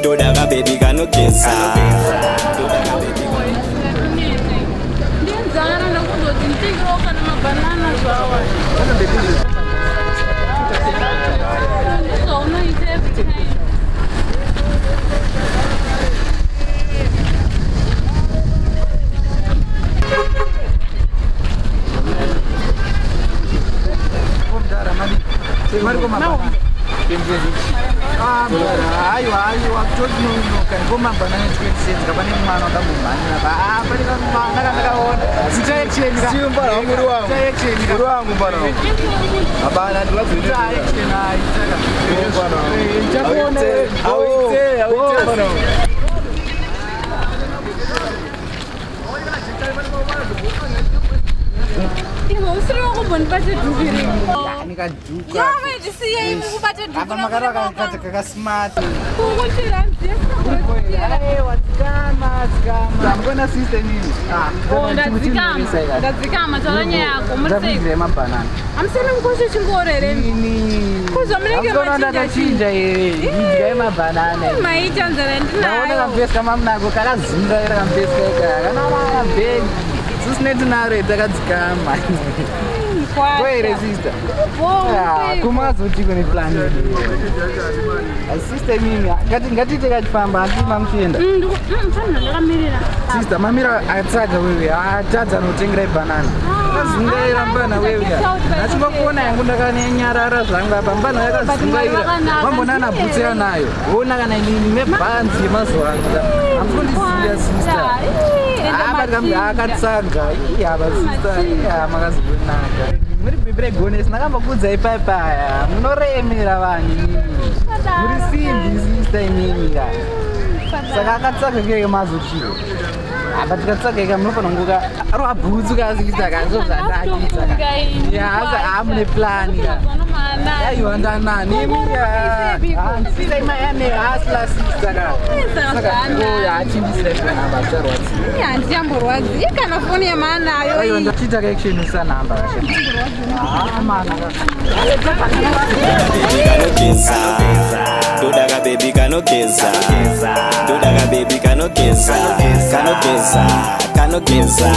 Dodaga baby kanogeza. Ndenzana nakundoti ntigiro kana mabanana zvawa. So unoita every time. Wait, sister. Kuma azochiko ni plan yedu. Sister mimi ngati tekachifamba asi mamchienda. Sister mamira atsaga wewe atadza notengira banana. Zungaira mbana wewe. Nachimba kuona yangu ndakanyarara zvangu apa mbana yakazungaira. Wambona na butsa nayo. Ona kana nini mebanzi mazuva. Amfundisiya sister. Akatsaga. Yaba sister. Makazibonaka. Muri bibregone sinakamba kudza ipapa. Munoremera vanhu. Muri simbi sister imini. Saka akatsaga ngeke mazochiro. Apa tikatsaka ika munofana kungoka arwabhutsu kasikita kanzo zvandakisa. Ya asa amune plan ya. Aiwa ndanani mira. Sisa imayane asla sister ka. Saka ya achimbisira kana basharwatsi. Ya ndiyamborwadzi kana foni yamanayo. Aiwa ndachita action usanamba kasha. Mana. Dodaga baby kanogeza. Dodaga baby kanogeza. Kanogeza.